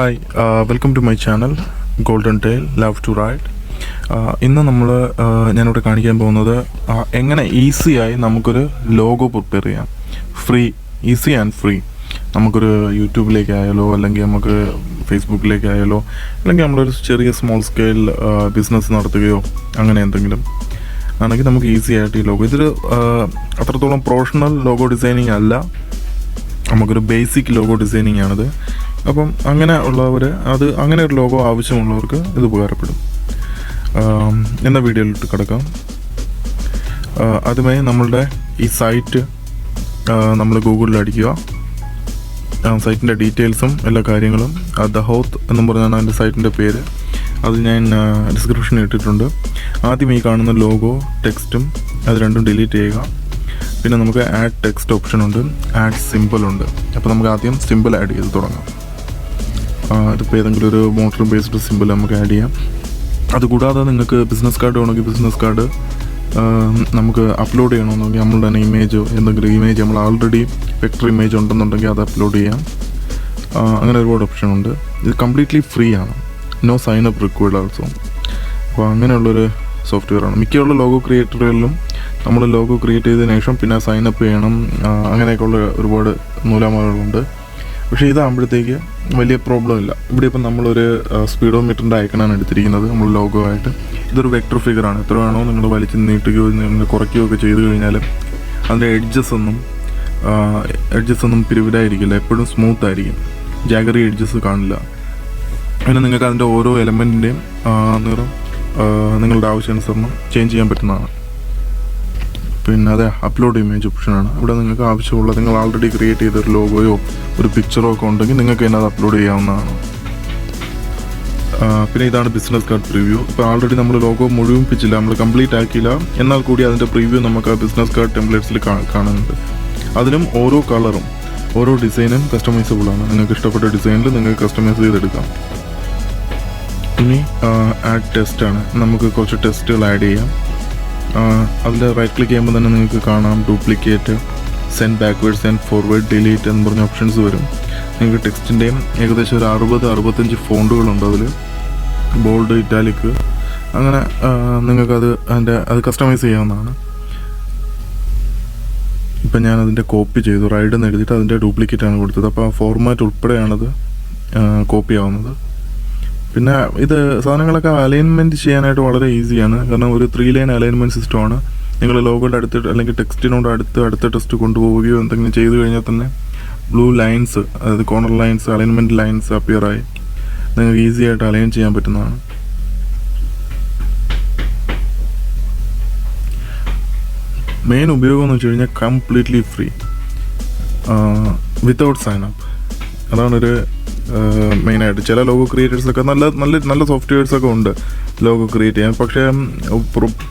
Hi welcome to my channel golden tail love to ride. ഇന്ന് ഞാനിവിടെ കാണിക്കാൻ പോകുന്നത് എങ്ങനെ ഈസിയായി നമുക്കൊരു ലോഗോ പ്രിപ്പയർ ചെയ്യാം. Easy and free. നമുക്കൊരു യൂട്യൂബിലേക്കായാലോ അല്ലെങ്കിൽ നമുക്ക് ഫേസ്ബുക്കിലേക്കായാലോ അല്ലെങ്കിൽ നമ്മളൊരു ചെറിയ സ്മോൾ സ്കെയിൽ ബിസിനസ് നടത്തുകയോ അങ്ങനെ എന്തെങ്കിലും ആണെങ്കിൽ നമുക്ക് ഈസി ആയിട്ട് ഈ ലോഗോ, ഇതൊരു അത്രത്തോളം പ്രൊഫഷണൽ ലോഗോ ഡിസൈനിങ് അല്ല, നമുക്കൊരു ബേസിക് ലോഗോ ഡിസൈനിങ് ആണിത്. അപ്പം അങ്ങനെ ഒരു ലോഗോ ആവശ്യമുള്ളവർക്ക് ഇത് ഉപകാരപ്പെടും. എന്ന വീഡിയോയിലിട്ട് കിടക്കാം. ആദ്യമായി നമ്മളുടെ ഈ സൈറ്റ് നമ്മൾ ഗൂഗിളിൽ അടിക്കുക. സൈറ്റിൻ്റെ ഡീറ്റെയിൽസും എല്ലാ കാര്യങ്ങളും ദ ഹൗത്ത് എന്നും പറഞ്ഞാണ് അതിൻ്റെ സൈറ്റിൻ്റെ പേര്. അത് ഞാൻ ഡിസ്ക്രിപ്ഷനിൽ ഇട്ടിട്ടുണ്ട്. ആദ്യം ഈ കാണുന്ന ലോഗോ ടെക്സ്റ്റും അത് രണ്ടും ഡിലീറ്റ് ചെയ്യുക. പിന്നെ നമുക്ക് ആഡ് ടെക്സ്റ്റ് ഓപ്ഷൻ ഉണ്ട്, ആഡ് സിമ്പിൾ ഉണ്ട്. അപ്പോൾ നമുക്ക് ആദ്യം സിമ്പിൾ ആഡ് ചെയ്ത് തുടങ്ങാം. ഇതിപ്പോൾ ഏതെങ്കിലും ഒരു മോട്ടർ ബേസ്ഡ് സിമ്പിൾ നമുക്ക് ആഡ് ചെയ്യാം. അതുകൂടാതെ നിങ്ങൾക്ക് ബിസിനസ് കാർഡ് വേണമെങ്കിൽ ബിസിനസ് കാർഡ് നമുക്ക് അപ്ലോഡ് ചെയ്യണമെന്നുണ്ടെങ്കിൽ നമ്മളുടെ തന്നെ ഇമേജോ എന്തെങ്കിലും ഇമേജ് നമ്മൾ ആൾറെഡി വെക്ടർ ഇമേജ് ഉണ്ടെന്നുണ്ടെങ്കിൽ അത് അപ്ലോഡ് ചെയ്യാം. അങ്ങനെ ഒരുപാട് ഓപ്ഷൻ ഉണ്ട്. ഇത് കംപ്ലീറ്റ്ലി ഫ്രീ ആണ്. No sign up required also. അപ്പോൾ അങ്ങനെയുള്ളൊരു സോഫ്റ്റ്വെയറാണ്. മിക്കുള്ള ലോഗോ ക്രിയേറ്ററുകളിലും നമ്മൾ ലോഗോ ക്രിയേറ്റ് ചെയ്തതിനു ശേഷം പിന്നെ സൈൻ അപ്പ് ചെയ്യണം, അങ്ങനെയൊക്കെയുള്ള ഒരുപാട് നൂലാമാലകളുണ്ട്. പക്ഷേ ഇതാകുമ്പോഴത്തേക്ക് വലിയ പ്രോബ്ലം ഇല്ല. ഇവിടെ ഇപ്പം നമ്മളൊരു സ്പീഡോമീറ്ററിൻ്റെ ഐക്കണാണ് എടുത്തിരിക്കുന്നത് നമ്മൾ ലോഗോ ആയിട്ട്. ഇതൊരു വെക്ടർ ഫിഗറാണ്. എത്ര വേണോ നിങ്ങൾ വലിച്ച് നീട്ടുകയോ നിങ്ങൾ കുറയ്ക്കുകയോ ഒക്കെ ചെയ്ത് കഴിഞ്ഞാൽ അതിൻ്റെ എഡ്ജസ് ഒന്നും പിരിവിലായിരിക്കില്ല, എപ്പോഴും സ്മൂത്ത് ആയിരിക്കും, ജാഗറി എഡ്ജസ് കാണില്ല. പിന്നെ നിങ്ങൾക്ക് അതിൻ്റെ ഓരോ എലമെൻറ്റിൻ്റെയും നിറം നിങ്ങളുടെ ആവശ്യാനുസരണം ചേഞ്ച് ചെയ്യാൻ പറ്റുന്നതാണ്. പിന്നെ അത് അപ്ലോഡ് ഇമേജ് ഓപ്ഷനാണ്. ഇവിടെ നിങ്ങൾക്ക് ആവശ്യമുള്ള നിങ്ങൾ ആൾറെഡി ക്രിയേറ്റ് ചെയ്തൊരു ലോഗോയോ ഒരു പിക്ചറോ ഒക്കെ ഉണ്ടെങ്കിൽ നിങ്ങൾക്ക് തന്നെ അത് അപ്ലോഡ് ചെയ്യാവുന്നതാണ്. പിന്നെ ഇതാണ് ബിസിനസ് കാർഡ് പ്രിവ്യൂ. ഇപ്പോൾ ആൾറെഡി നമ്മൾ ലോഗോ മുഴുവിപ്പിച്ചില്ല, നമ്മൾ കംപ്ലീറ്റ് ആക്കിയില്ല, എന്നാൽ കൂടി അതിൻ്റെ പ്രിവ്യൂ നമുക്ക് ആ ബിസിനസ് കാർഡ് ടെംപ്ലേറ്റ്സിൽ കാണുന്നുണ്ട്. അതിനും ഓരോ കളറും ഓരോ ഡിസൈനും കസ്റ്റമൈസബിൾ ആണ്. നിങ്ങൾക്ക് ഇഷ്ടപ്പെട്ട ഡിസൈനിൽ നിങ്ങൾക്ക് കസ്റ്റമൈസ് ചെയ്തെടുക്കാം. ഇനി ആഡ് ടെസ്റ്റാണ്. നമുക്ക് കുറച്ച് ടെസ്റ്റുകൾ ആഡ് ചെയ്യാം. അതിൽ റൈറ്റ് ക്ലിക്ക് ചെയ്യുമ്പോൾ തന്നെ നിങ്ങൾക്ക് കാണാം duplicate, send backward, send forward, delete എന്ന് പറഞ്ഞ ഓപ്ഷൻസ് വരും. നിങ്ങൾക്ക് ടെക്സ്റ്റിൻ്റെയും ഏകദേശം ഒരു 60-65 ഫോണ്ടുകളുണ്ട്. അതിൽ ബോൾഡ്, ഇറ്റാലിക്, അങ്ങനെ നിങ്ങൾക്കത് അത് കസ്റ്റമൈസ് ചെയ്യാവുന്നതാണ്. ഇപ്പം ഞാനതിൻ്റെ കോപ്പി ചെയ്തു, റൈഡ് എന്ന് എഴുതിയിട്ട് അതിൻ്റെ ഡ്യൂപ്ലിക്കേറ്റാണ് കൊടുത്തത്. അപ്പോൾ ആ ഫോർമാറ്റ് ഉൾപ്പെടെയാണത് കോപ്പി ആവുന്നത്. പിന്നെ ഇത് സാധനങ്ങളൊക്കെ അലൈൻമെൻറ്റ് ചെയ്യാനായിട്ട് വളരെ ഈസിയാണ്. കാരണം ഒരു 3 ലൈൻ അലൈൻമെൻറ്റ് സിസ്റ്റമാണ്. നിങ്ങൾ ലോഗോയുടെ അടുത്ത് അല്ലെങ്കിൽ ടെക്സ്റ്റിനോട് അടുത്ത ടെക്സ്റ്റ് കൊണ്ടുപോവുകയോ എന്തെങ്കിലും ചെയ്തു കഴിഞ്ഞാൽ തന്നെ ബ്ലൂ ലൈൻസ്, അതായത് കോർണർ ലൈൻസ്, അലൈൻമെൻറ്റ് ലൈൻസ് അപ്പിയറായി നിങ്ങൾക്ക് ഈസി ആയിട്ട് അലൈൻ ചെയ്യാൻ പറ്റുന്നതാണ്. മെയിൻ ഉപയോഗം എന്ന് വെച്ച് കഴിഞ്ഞാൽ completely free, without sign up. അതാണൊരു മെയിനായിട്ട്. ചില ലോഗോ ക്രിയേറ്റേഴ്സൊക്കെ നല്ല സോഫ്റ്റ്വെയർസൊക്കെ ഉണ്ട് ലോഗോ ക്രിയേറ്റ് ചെയ്യാൻ. പക്ഷേ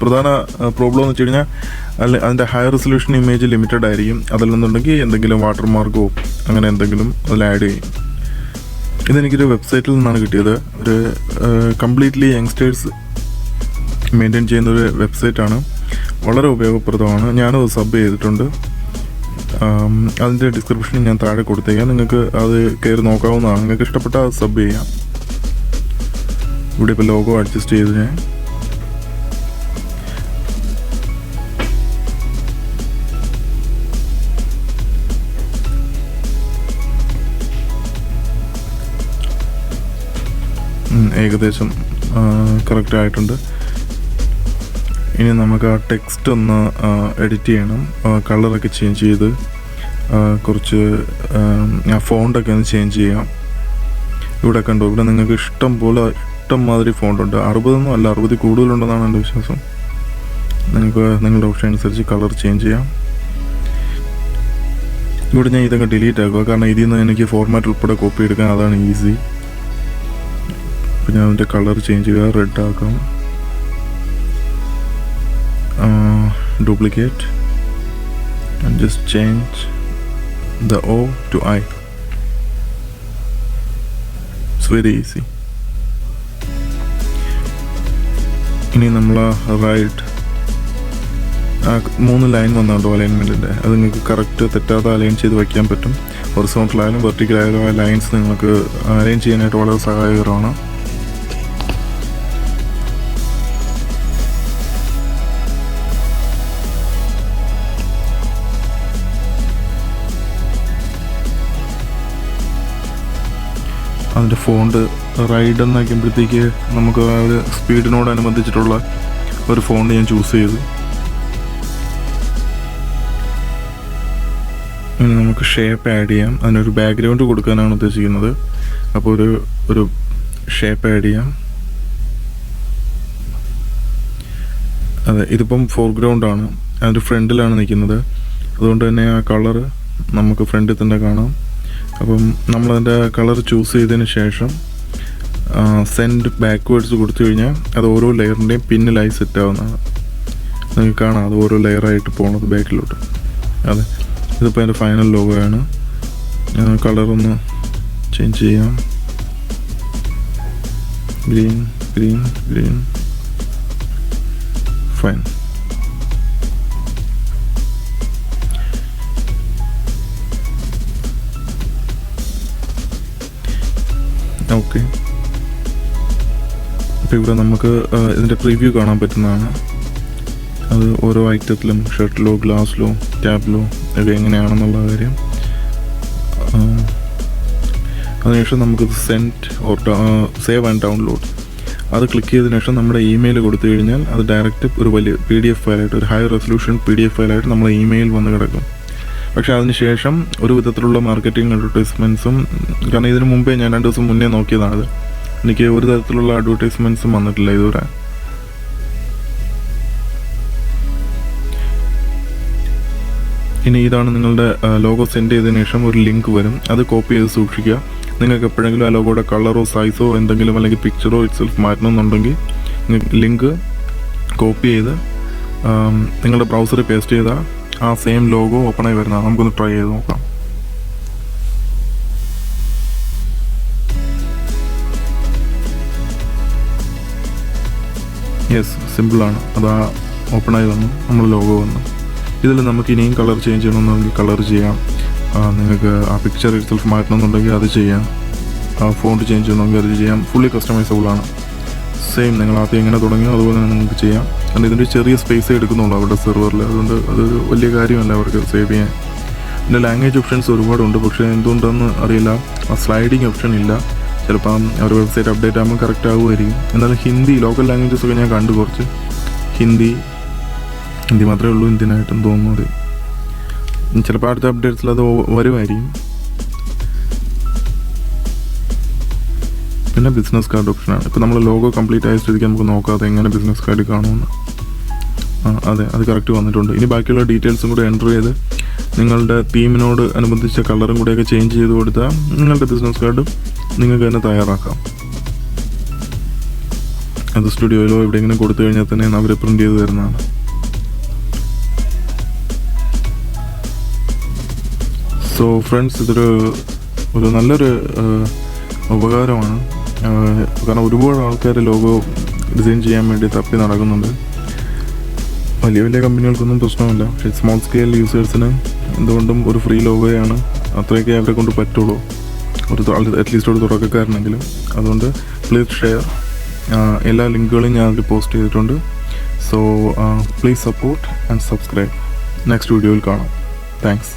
പ്രധാന പ്രോബ്ലം എന്ന് വെച്ച് കഴിഞ്ഞാൽ അതിൻ്റെ ഹൈ റെസൊല്യൂഷൻ ഇമേജ് ലിമിറ്റഡ് ആയിരിക്കും. അതിലെന്നുണ്ടെങ്കിൽ എന്തെങ്കിലും വാട്ടർ മാർക്കോ അങ്ങനെ എന്തെങ്കിലും അതിൽ ആഡ് ചെയ്യും. ഇതെനിക്കൊരു വെബ്സൈറ്റിൽ നിന്നാണ് കിട്ടിയത്. ഒരു കംപ്ലീറ്റ്ലി യങ്സ്റ്റേഴ്സ് മെയിൻറ്റെയിൻ ചെയ്യുന്ന ഒരു വെബ്സൈറ്റാണ്. വളരെ ഉപയോഗപ്രദമാണ്. ഞാനത് സബ് ചെയ്തിട്ടുണ്ട്. അതിൻ്റെ ഡിസ്ക്രിപ്ഷൻ ഞാൻ താഴെ കൊടുത്തേക്കാം. നിങ്ങൾക്ക് അത് കയറി നോക്കാവുന്നതാണ്. നിങ്ങൾക്ക് ഇഷ്ടപ്പെട്ട അത് സബ് ചെയ്യാം. ഇവിടെ ഇപ്പോൾ ലോഗോ അഡ്ജസ്റ്റ് ചെയ്ത് ഞാൻ ഏകദേശം കറക്റ്റ് ആയിട്ടുണ്ട്. ഇനി നമുക്ക് ആ ടെക്സ്റ്റ് ഒന്ന് എഡിറ്റ് ചെയ്യണം. കളറൊക്കെ ചേഞ്ച് ചെയ്ത് കുറച്ച് ആ ഫോണ്ടൊക്കെ ഒന്ന് ചേഞ്ച് ചെയ്യാം. ഇവിടെ കണ്ടോ, ഇവിടെ നിങ്ങൾക്ക് ഇഷ്ടംമാതിരി ഫോണ്ടുണ്ട്. 60 അല്ല, 60 കൂടുതലുണ്ടെന്നാണ് എൻ്റെ വിശ്വാസം. നിങ്ങൾക്ക് നിങ്ങളുടെ ഓപ്ഷൻ അനുസരിച്ച് കളർ ചേഞ്ച് ചെയ്യാം. ഇവിടെ ഞാൻ ഇതൊക്കെ ഡിലീറ്റ് ആക്കുക, കാരണം ഇതിൽ നിന്ന് എനിക്ക് ഫോർമാറ്റ് ഉൾപ്പെടെ കോപ്പി എടുക്കാൻ അതാണ് ഈസി. പിന്നെ അതിൻ്റെ കളർ ചേഞ്ച് ചെയ്യുക, റെഡ് ആക്കാം. Duplicate and just change the O to I. It's very easy. ഇനി നമ്മൾ റൈറ്റ് 3 ലൈൻ വന്നുണ്ടോ അലൈൻമെൻറ്റിൻ്റെ, അത് നിങ്ങൾക്ക് കറക്റ്റ് തെറ്റാതെ അലൈൻ ചെയ്ത് വയ്ക്കാൻ പറ്റും. ഹൊറിസോണ്ടലായാലും വെർട്ടിക്കലായാലും ആ ലൈൻസ് നിങ്ങൾക്ക് അലൈൻ ചെയ്യാനായിട്ട് വളരെ സഹായകരമാണ്. അതിൻ്റെ ഫോണ്ട് റൈഡ് എന്നാക്കുമ്പോഴത്തേക്ക് നമുക്ക് ആ ഒരു സ്പീഡിനോടനുബന്ധിച്ചിട്ടുള്ള ഒരു ഫോണ്ട് ഞാൻ ചൂസ് ചെയ്തു. ഇനി നമുക്ക് ഷേപ്പ് ആഡ് ചെയ്യാം. അതിനൊരു ബാക്ക്ഗ്രൗണ്ട് കൊടുക്കാനാണ് ഉദ്ദേശിക്കുന്നത്. അപ്പോൾ ഒരു ഷേപ്പ് ആഡ് ചെയ്യാം. അതെ, ഇതിപ്പം ഫോർഗ്രൗണ്ടാണ്, അതിൻ്റെ ഫ്രണ്ടിലാണ് നിൽക്കുന്നത്. അതുകൊണ്ട് തന്നെ ആ കളറ് നമുക്ക് ഫ്രണ്ടിൽ തന്നെ കാണാം. അപ്പം നമ്മളതിൻ്റെ കളർ ചൂസ് ചെയ്തതിന് ശേഷം സെൻഡ് ബാക്ക്വേർഡ്സ് കൊടുത്തു കഴിഞ്ഞാൽ അത് ഓരോ ലെയറിൻ്റെയും പിന്നിലായി സെറ്റ് ആവുന്നതാണ്. നിങ്ങൾക്ക് കാണാം അത് ഓരോ ലെയറായിട്ട് പോകുന്നത് ബാക്കിലോട്ട്. അതെ, ഇതിപ്പോൾ എൻ്റെ ഫൈനൽ ലോഗോയാണ്. കളറൊന്ന് ചേഞ്ച് ചെയ്യാം. Green green green. Fine. Okay, അപ്പോൾ ഇവിടെ നമുക്ക് ഇതിൻ്റെ പ്രിവ്യൂ കാണാൻ പറ്റുന്നതാണ്. അത് ഓരോ ഐറ്റത്തിലും ഷർട്ടിലോ ഗ്ലാസ്സിലോ ടാബിലോ ഒക്കെ എങ്ങനെയാണെന്നുള്ള കാര്യം. അതിനുശേഷം നമുക്കിത് send or save and download അത് ക്ലിക്ക് ചെയ്തതിനു ശേഷം നമ്മുടെ ഇമെയിൽ കൊടുത്തു കഴിഞ്ഞാൽ അത് ഡയറക്റ്റ് ഒരു വലിയ PDF ഫയലായിട്ട്, ഒരു ഹൈ റെസൊല്യൂഷൻ PDF ഫയലായിട്ട് നമ്മളെ ഇമെയിൽ വന്ന് കിടക്കും. പക്ഷേ അതിന് ശേഷം ഒരു വിധത്തിലുള്ള മാർക്കറ്റിംഗ് അഡ്വർടൈസ്മെൻറ്റ്സും, കാരണം ഇതിന് മുമ്പേ ഞാൻ 2 ദിവസം മുന്നേ നോക്കിയതാണത്, എനിക്ക് ഒരു തരത്തിലുള്ള അഡ്വർടൈസ്മെൻറ്റ്സും വന്നിട്ടില്ല ഇതുവരെ. ഇനി ഇതാണ് നിങ്ങളുടെ ലോഗോ സെൻഡ് ചെയ്തതിനു ശേഷം ഒരു ലിങ്ക് വരും. അത് കോപ്പി ചെയ്ത് സൂക്ഷിക്കുക. നിങ്ങൾക്ക് എപ്പോഴെങ്കിലും ആ ലോഗോയുടെ കളറോ സൈസോ എന്തെങ്കിലും അല്ലെങ്കിൽ പിക്ചറോ ഇറ്റ്സെൽഫ് മാറ്റണമെന്നുണ്ടെങ്കിൽ ലിങ്ക് കോപ്പി ചെയ്ത് നിങ്ങളുടെ ബ്രൗസറിൽ പേസ്റ്റ് ചെയ്താൽ ആ സെയിം ലോഗോ ഓപ്പണായി വരുന്നതാണ്. നമുക്കൊന്ന് ട്രൈ ചെയ്ത് നോക്കാം. യെസ്, സിമ്പിളാണ്. അത് ഓപ്പണായി വന്നു, നമ്മൾ ലോഗോ വന്നു. ഇതിൽ നമുക്ക് ഇനിയും കളർ ചേഞ്ച് ചെയ്യണമെന്നുണ്ടെങ്കിൽ കളർ ചെയ്യാം. നിങ്ങൾക്ക് ആ പിക്ചർ ഇറ്റ്സെൽഫ് മാറ്റണമെന്നുണ്ടെങ്കിൽ അത് ചെയ്യാം. ആ ഫോണ്ട് ചേഞ്ച് ചെയ്യണമെങ്കിൽ അത് ചെയ്യാം. ഫുള്ളി കസ്റ്റമൈസബിളാണ്. സെയിം നിങ്ങൾ ആദ്യം എങ്ങനെ തുടങ്ങിയോ അതുപോലെ തന്നെ നിങ്ങൾക്ക് ചെയ്യാം. കാരണം ഇതിൻ്റെ ചെറിയ സ്പേസ് എടുക്കുന്നുള്ളൂ അവരുടെ സെർവറിൽ. അതുകൊണ്ട് അതൊരു വലിയ കാര്യമല്ല അവർക്ക് സേവ് ചെയ്യാൻ. പിന്നെ ലാംഗ്വേജ് ഓപ്ഷൻസ് ഒരുപാടുണ്ട്. പക്ഷേ എന്തുകൊണ്ടെന്ന് അറിയില്ല, ആ സ്ലൈഡിങ് ഓപ്ഷൻ ഇല്ല. ചിലപ്പം അവർ വെബ്സൈറ്റ് അപ്ഡേറ്റ് ആകുമ്പോൾ കറക്റ്റ് ആകുമായിരിക്കും. എന്നാലും ഹിന്ദി, ലോക്കൽ ലാംഗ്വേജസ് ഒക്കെ ഞാൻ കണ്ടു. കുറച്ച് ഹിന്ദി മാത്രമേ ഉള്ളൂ ഇന്ത്യനായിട്ടും തോന്നുന്നത്. ചിലപ്പോൾ അടുത്ത അപ്ഡേറ്റ്സിൽ അത് വരുമായിരിക്കും. പിന്നെ ബിസിനസ് കാർഡ് ഓപ്ഷനാണ്. ഇപ്പോൾ നമ്മൾ ലോഗോ കംപ്ലീറ്റ് ആയ സ്ഥിതിക്ക് നമുക്ക് നോക്കാതെ എങ്ങനെ ബിസിനസ് കാർഡ് കാണുമെന്ന്. അതെ, അത് കറക്റ്റ് വന്നിട്ടുണ്ട്. ഇനി ബാക്കിയുള്ള ഡീറ്റെയിൽസും കൂടെ എൻ്റർ ചെയ്ത് നിങ്ങളുടെ തീമിനോട് അനുബന്ധിച്ച കളറും കൂടെയൊക്കെ ചേഞ്ച് ചെയ്ത് കൊടുത്താൽ നിങ്ങളുടെ ബിസിനസ് കാർഡ് നിങ്ങൾക്ക് തന്നെ തയ്യാറാക്കാം. അത് സ്റ്റുഡിയോയിലോ എവിടെയെങ്കിലും കൊടുത്തു കഴിഞ്ഞാൽ തന്നെ അവർ പ്രിൻ്റ് ചെയ്ത് തരുന്നതാണ്. സോ ഫ്രണ്ട്സ്, ഇതൊരു നല്ലൊരു ഉപകാരമാണ്. കാരണം ഒരുപാട് ആൾക്കാർ ലോഗോ ഡിസൈൻ ചെയ്യാൻ വേണ്ടി തപ്പി നടക്കുന്നുണ്ട്. വലിയ കമ്പനികൾക്കൊന്നും പ്രശ്നമില്ല. പക്ഷേ സ്മോൾ സ്കെയിൽ യൂസേഴ്സിന് എന്തുകൊണ്ടും ഒരു ഫ്രീ ലോഗോയാണ്, അത്രയൊക്കെ അവരെ കൊണ്ട് പറ്റുള്ളൂ, അറ്റ്ലീസ്റ്റ് ഒരു തുടക്കക്കാരനെങ്കിലും. അതുകൊണ്ട് പ്ലീസ് ഷെയർ. എല്ലാ ലിങ്കുകളും ഞാൻ അതിൽ പോസ്റ്റ് ചെയ്തിട്ടുണ്ട്. So please support and subscribe. Next വീഡിയോയിൽ കാണാം. താങ്ക്സ്.